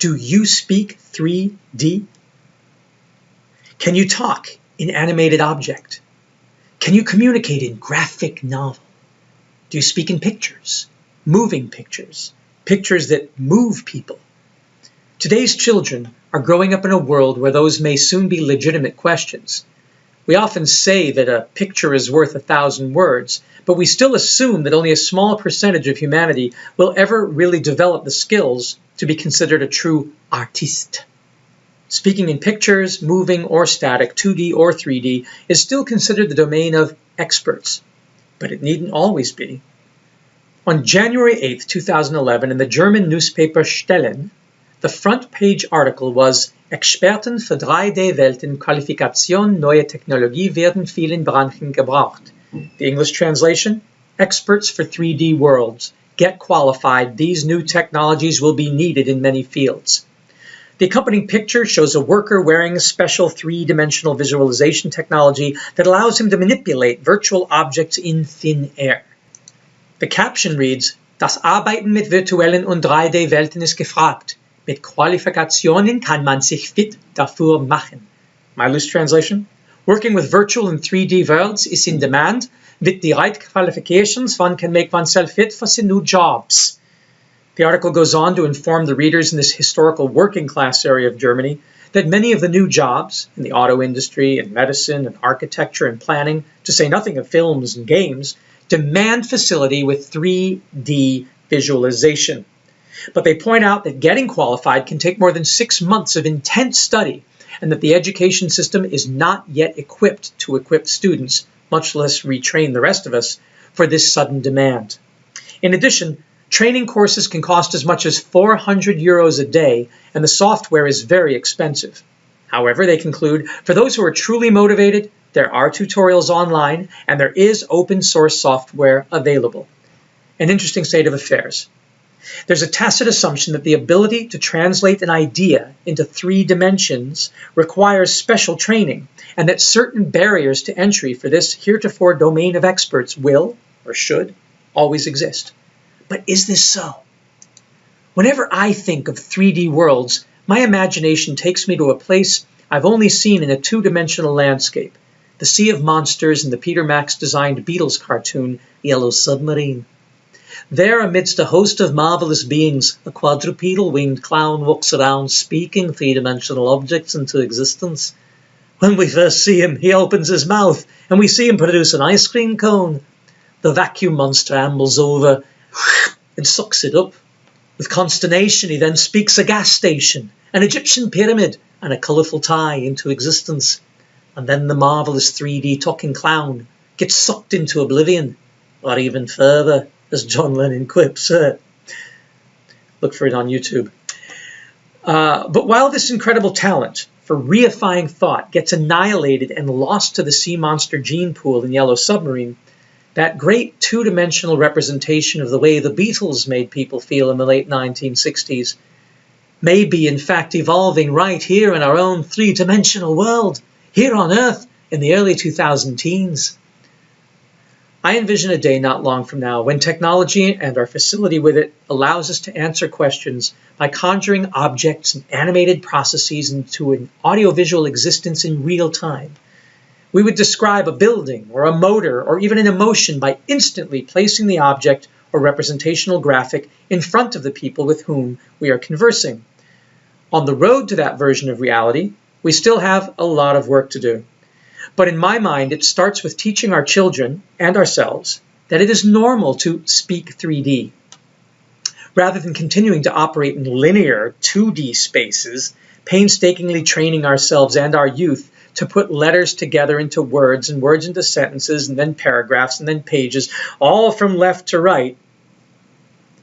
Do you speak 3D? Can you talk in animated object? Can you communicate in graphic novel? Do you speak in pictures, moving pictures, pictures that move people? Today's children are growing up in a world where those may soon be legitimate questions. We often say that a picture is worth 1,000 words, but we still assume that only a small percentage of humanity will ever really develop the skills to be considered a true artiste. Speaking in pictures, moving or static, 2D or 3D, is still considered the domain of experts, but it needn't always be. On January 8, 2011, in the German newspaper Stellen, the front page article was Experten für 3D-Welten Qualifikation neue Technologie werden vielen Branchen gebraucht. The English translation, experts for 3D worlds. Get qualified. These new technologies will be needed in many fields. The accompanying picture shows a worker wearing a special three-dimensional visualization technology that allows him to manipulate virtual objects in thin air. The caption reads, Das Arbeiten mit virtuellen und 3D-Welten ist gefragt. Mit Qualifikationen kann man sich fit dafür machen. My loose translation? Working with virtual and 3D worlds is in demand. With the right qualifications, one can make oneself fit for some new jobs. The article goes on to inform the readers in this historical working class area of Germany that many of the new jobs in the auto industry and medicine and architecture and planning, to say nothing of films and games, demand facility with 3D visualization. But they point out that getting qualified can take more than 6 months of intense study and that the education system is not yet equipped to equip students, much less retrain the rest of us, for this sudden demand. In addition, training courses can cost as much as 400 euros a day, and the software is very expensive. However, they conclude, for those who are truly motivated, there are tutorials online, and there is open source software available. An interesting state of affairs. There's a tacit assumption that the ability to translate an idea into 3 dimensions requires special training, and that certain barriers to entry for this heretofore domain of experts will, or should, always exist. But is this so? Whenever I think of 3D worlds, my imagination takes me to a place I've only seen in a 2-dimensional landscape, the Sea of Monsters in the Peter Max-designed Beatles cartoon, Yellow Submarine. There, amidst a host of marvelous beings, a quadrupedal-winged clown walks around speaking 3-dimensional objects into existence. When we first see him, he opens his mouth, and we see him produce an ice cream cone. The vacuum monster ambles over and sucks it up. With consternation, he then speaks a gas station, an Egyptian pyramid, and a colourful tie into existence. And then the marvellous 3D talking clown gets sucked into oblivion, or even further, as John Lennon quips. Look for it on YouTube. But while this incredible talent for reifying thought gets annihilated and lost to the sea monster gene pool in Yellow Submarine, that great 2-dimensional representation of the way the Beatles made people feel in the late 1960s may be in fact evolving right here in our own 3-dimensional world, here on Earth in the early 2010s. I envision a day not long from now when technology and our facility with it allows us to answer questions by conjuring objects and animated processes into an audiovisual existence in real time. We would describe a building or a motor or even an emotion by instantly placing the object or representational graphic in front of the people with whom we are conversing. On the road to that version of reality, we still have a lot of work to do. But in my mind, it starts with teaching our children and ourselves that it is normal to speak 3D. Rather than continuing to operate in linear 2D spaces, painstakingly training ourselves and our youth to put letters together into words and words into sentences and then paragraphs and then pages, all from left to right,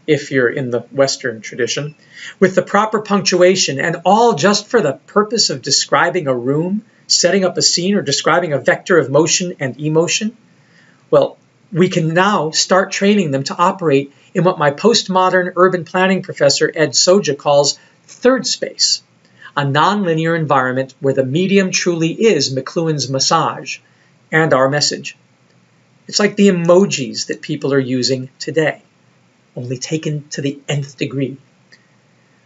if you're in the Western tradition, with the proper punctuation, and all just for the purpose of describing a room, setting up a scene, or describing a vector of motion and emotion? Well, we can now start training them to operate in what my postmodern urban planning professor Ed Soja calls third space, a nonlinear environment where the medium truly is McLuhan's massage and our message. It's like the emojis that people are using today, only taken to the nth degree.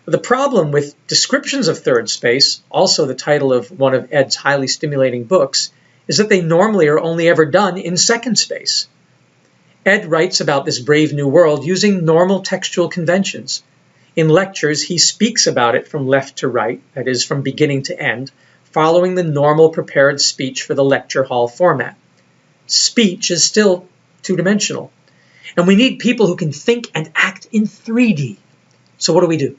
The problem with descriptions of third space, also the title of one of Ed's highly stimulating books, is that they normally are only ever done in second space. Ed writes about this brave new world using normal textual conventions. In lectures, he speaks about it from left to right, that is, from beginning to end, following the normal prepared speech for the lecture hall format. Speech is still two-dimensional, and we need people who can think and act in 3D. So what do?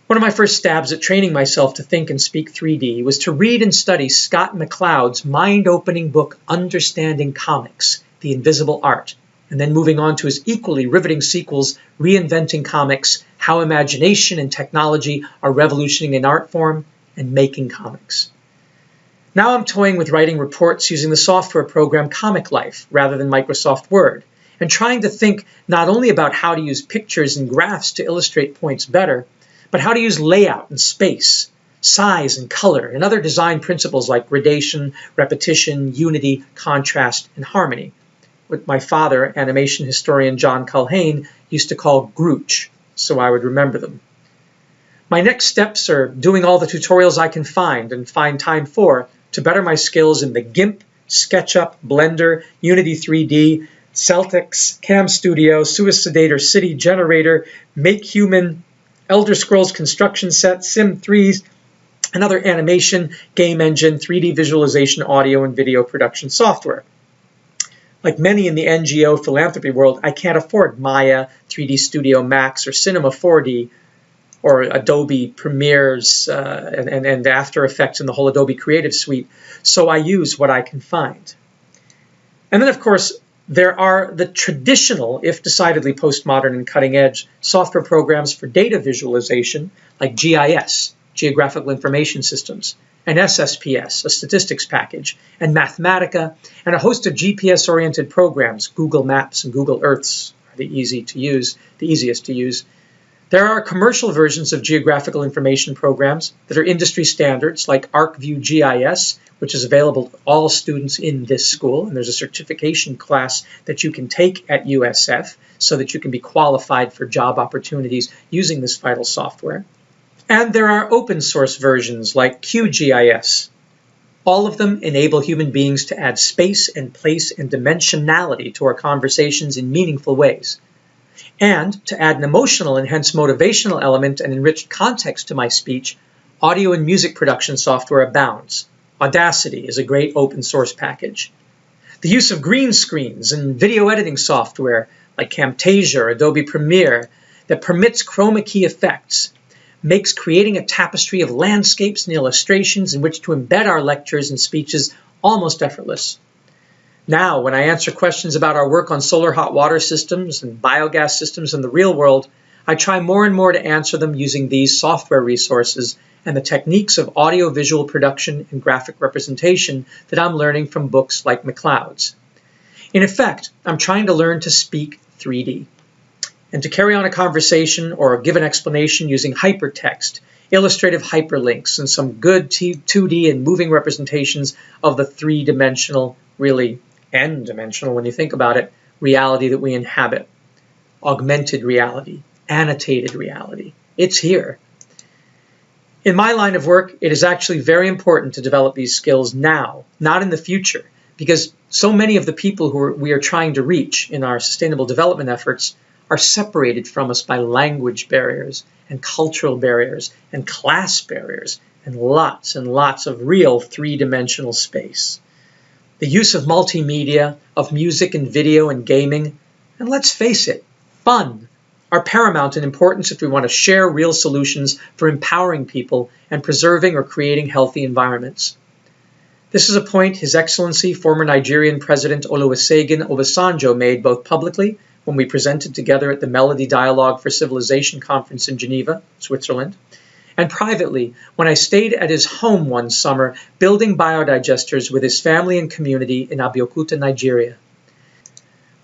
One of my first stabs at training myself to think and speak 3D was to read and study Scott McCloud's mind-opening book, Understanding Comics, The Invisible Art, and then moving on to his equally riveting sequels, Reinventing Comics, How Imagination and Technology Are Revolutioning an Art Form, and Making Comics. Now I'm toying with writing reports using the software program Comic Life rather than Microsoft Word, and trying to think not only about how to use pictures and graphs to illustrate points better, but how to use layout and space, size and color, and other design principles like gradation, repetition, unity, contrast, and harmony, what my father, animation historian John Culhane, used to call Grooch, so I would remember them. My next steps are doing all the tutorials I can find and find time for to better my skills in the GIMP, SketchUp, Blender, Unity 3D, Celtix, Cam Studio, Suicidator, City Generator, Make Human, Elder Scrolls Construction Set, Sim 3s, and other animation, game engine, 3D visualization, audio, and video production software. Like many in the NGO philanthropy world, I can't afford Maya, 3D Studio Max, or Cinema 4D, or Adobe Premiere's and After Effects and the whole Adobe Creative Suite, so I use what I can find. And then, of course, there are the traditional, if decidedly postmodern and cutting-edge, software programs for data visualization, like GIS, Geographical Information Systems, and SSPS, a statistics package, and Mathematica, and a host of GPS-oriented programs. Google Maps and Google Earths are the easiest to use. There are commercial versions of geographical information programs that are industry standards, like ArcView GIS, which is available to all students in this school, and there's a certification class that you can take at USF so that you can be qualified for job opportunities using this vital software. And there are open source versions like QGIS. All of them enable human beings to add space and place and dimensionality to our conversations in meaningful ways. And to add an emotional and hence motivational element and enriched context to my speech, audio and music production software abounds. Audacity is a great open source package. The use of green screens and video editing software like Camtasia or Adobe Premiere that permits chroma key effects makes creating a tapestry of landscapes and illustrations in which to embed our lectures and speeches almost effortless. Now, when I answer questions about our work on solar hot water systems and biogas systems in the real world, I try more and more to answer them using these software resources and the techniques of audio-visual production and graphic representation that I'm learning from books like McCloud's. In effect, I'm trying to learn to speak 3D and to carry on a conversation or give an explanation using hypertext, illustrative hyperlinks, and some good 2D and moving representations of the three-dimensional, really n-dimensional when you think about it, reality that we inhabit. Augmented reality, annotated reality. It's here. In my line of work, it is actually very important to develop these skills now, not in the future, because so many of the people we are trying to reach in our sustainable development efforts are separated from us by language barriers and cultural barriers and class barriers and lots of real three-dimensional space. The use of multimedia, of music and video and gaming, and let's face it, fun, are paramount in importance if we want to share real solutions for empowering people and preserving or creating healthy environments. This is a point His Excellency, former Nigerian President Olusegun Obasanjo made both publicly when we presented together at the Melody Dialogue for Civilization Conference in Geneva, Switzerland, and privately when I stayed at his home one summer building biodigesters with his family and community in Abeokuta, Nigeria.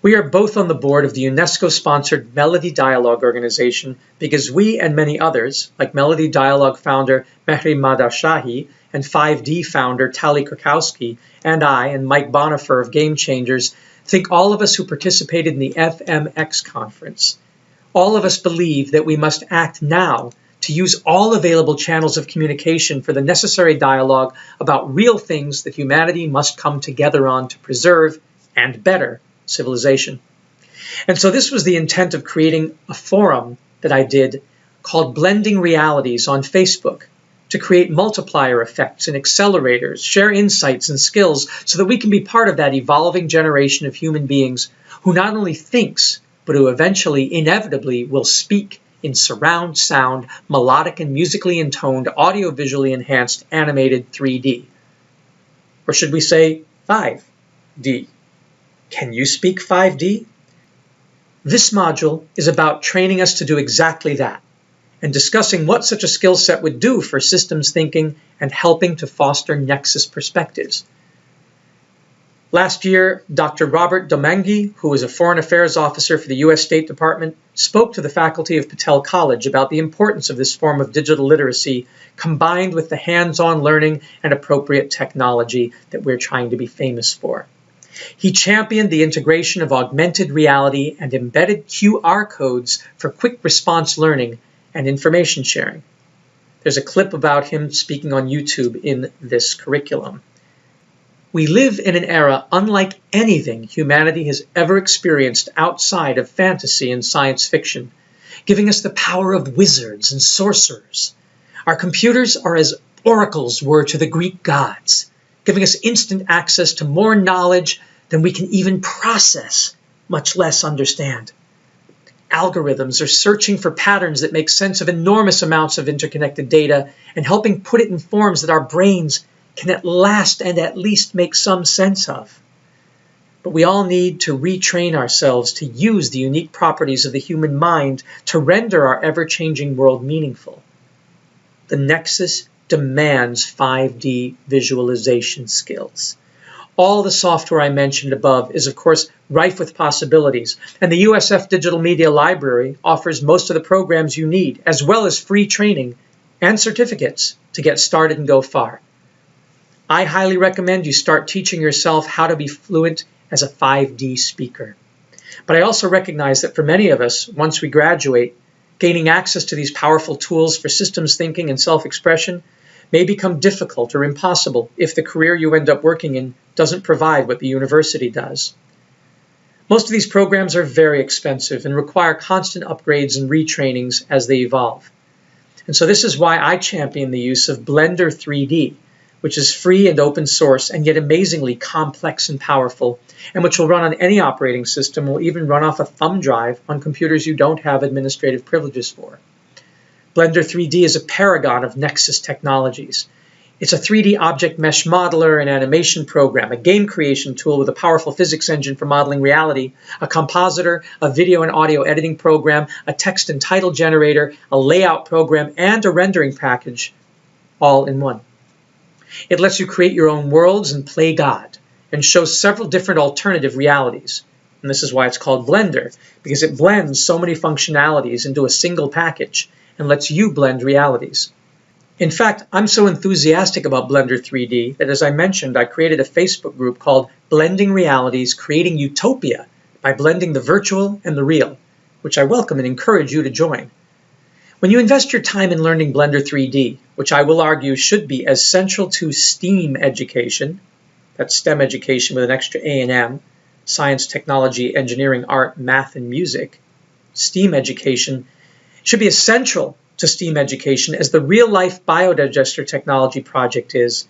We are both on the board of the UNESCO-sponsored Melody Dialogue organization because we and many others, like Melody Dialogue founder Mehri Madashahi and 5D founder Tali Krakowski, and I and Mike Bonifer of Game Changers, think all of us who participated in the FMX conference all of us believe that we must act now to use all available channels of communication for the necessary dialogue about real things that humanity must come together on to preserve and better civilization. And so this was the intent of creating a forum that I did called Blending Realities on Facebook, to create multiplier effects and accelerators, share insights and skills so that we can be part of that evolving generation of human beings who not only thinks, but who eventually, inevitably, will speak in surround sound, melodic and musically intoned, audio-visually enhanced, animated 3D. Or should we say 5D? Can you speak 5D? This module is about training us to do exactly that, and discussing what such a skill set would do for systems thinking and helping to foster nexus perspectives. Last year, Dr. Robert Domenghi, who is a foreign affairs officer for the U.S. State Department, spoke to the faculty of Patel College about the importance of this form of digital literacy combined with the hands-on learning and appropriate technology that we're trying to be famous for. He championed the integration of augmented reality and embedded QR codes for quick response learning and information sharing. There's a clip about him speaking on YouTube in this curriculum. We live in an era unlike anything humanity has ever experienced outside of fantasy and science fiction, giving us the power of wizards and sorcerers. Our computers are as oracles were to the Greek gods, giving us instant access to more knowledge than we can even process, much less understand. Algorithms are searching for patterns that make sense of enormous amounts of interconnected data and helping put it in forms that our brains can at last and at least make some sense of. But we all need to retrain ourselves to use the unique properties of the human mind to render our ever-changing world meaningful. The Nexus demands 5D visualization skills. All the software I mentioned above is, of course, rife with possibilities, and the USF Digital Media Library offers most of the programs you need, as well as free training and certificates to get started and go far. I highly recommend you start teaching yourself how to be fluent as a 5D speaker. But I also recognize that for many of us, once we graduate, gaining access to these powerful tools for systems thinking and self-expression may become difficult or impossible if the career you end up working in doesn't provide what the university does. Most of these programs are very expensive and require constant upgrades and retrainings as they evolve. And so this is why I champion the use of Blender 3D, which is free and open source and yet amazingly complex and powerful, and which will run on any operating system, will even run off a thumb drive on computers you don't have administrative privileges for. Blender 3D is a paragon of Nexus technologies. It's a 3D object mesh modeler, an animation program, a game creation tool with a powerful physics engine for modeling reality, a compositor, a video and audio editing program, a text and title generator, a layout program, and a rendering package, all in one. It lets you create your own worlds and play God, and shows several different alternative realities. And this is why it's called Blender, because it blends so many functionalities into a single package and lets you blend realities. In fact, I'm so enthusiastic about Blender 3D that, as I mentioned, I created a Facebook group called Blending Realities, Creating Utopia by Blending the Virtual and the Real, which I welcome and encourage you to join. When you invest your time in learning Blender 3D, which I will argue should be as central to STEAM education, that's STEM education with an extra A&M, science, technology, engineering, art, math, and music, STEAM education should be as central to STEAM education as the real-life biodigester technology project is.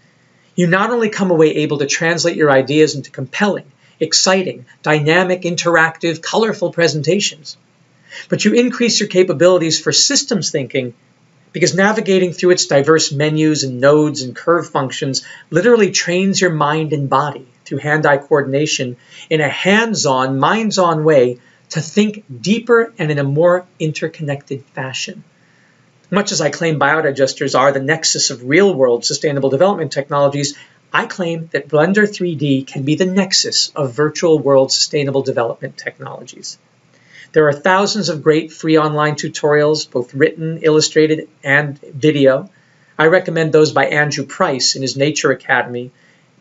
You not only come away able to translate your ideas into compelling, exciting, dynamic, interactive, colorful presentations, but you increase your capabilities for systems thinking because navigating through its diverse menus and nodes and curve functions literally trains your mind and body through hand-eye coordination in a hands-on, minds-on way to think deeper and in a more interconnected fashion. Much as I claim biodigesters are the nexus of real-world sustainable development technologies, I claim that Blender 3D can be the nexus of virtual world sustainable development technologies. There are thousands of great free online tutorials, both written, illustrated, and video. I recommend those by Andrew Price in his Nature Academy,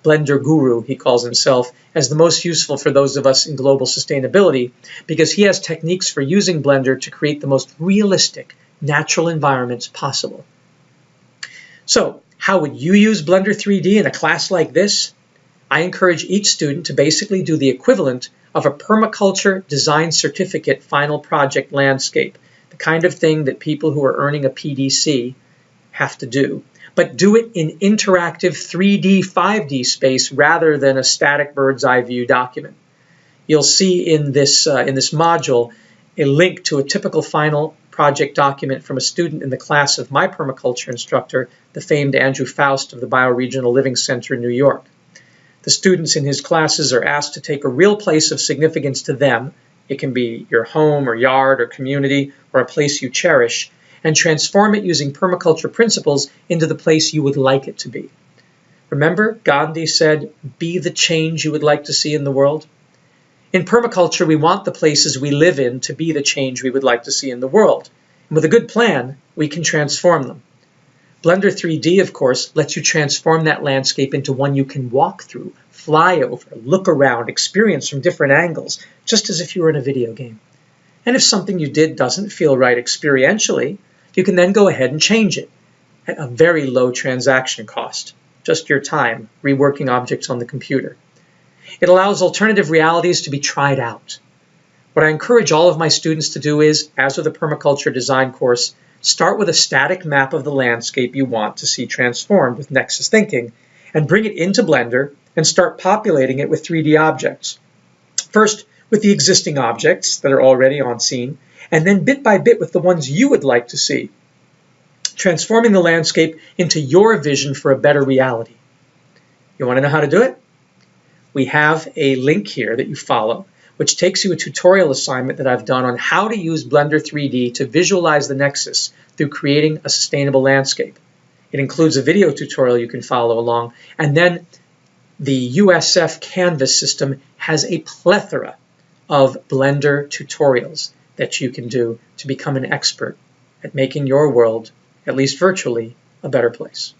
Blender guru, he calls himself, as the most useful for those of us in global sustainability, because he has techniques for using Blender to create the most realistic, natural environments possible. So, how would you use Blender 3D in a class like this? I encourage each student to basically do the equivalent of a permaculture design certificate final project landscape, the kind of thing that people who are earning a PDC have to do. But do it in interactive 3D, 5D space rather than a static bird's eye view document. You'll see in this module a link to a typical final project document from a student in the class of my permaculture instructor, the famed Andrew Faust of the Bioregional Living Center in New York. The students in his classes are asked to take a real place of significance to them. It can be your home or yard or community or a place you cherish, and transform it using permaculture principles into the place you would like it to be. Remember, Gandhi said, "Be the change you would like to see in the world." In permaculture, we want the places we live in to be the change we would like to see in the world. And with a good plan, we can transform them. Blender 3D, of course, lets you transform that landscape into one you can walk through, fly over, look around, experience from different angles, just as if you were in a video game. And if something you did doesn't feel right experientially, you can then go ahead and change it at a very low transaction cost, just your time reworking objects on the computer. It allows alternative realities to be tried out. What I encourage all of my students to do is, as with a permaculture design course, start with a static map of the landscape you want to see transformed with Nexus thinking, and bring it into Blender and start populating it with 3D objects. First, with the existing objects that are already on scene, and then bit by bit with the ones you would like to see, transforming the landscape into your vision for a better reality. You want to know how to do it? We have a link here that you follow, which takes you a tutorial assignment that I've done on how to use Blender 3D to visualize the Nexus through creating a sustainable landscape. It includes a video tutorial you can follow along, and then the USF Canvas system has a plethora of Blender tutorials that you can do to become an expert at making your world, at least virtually, a better place.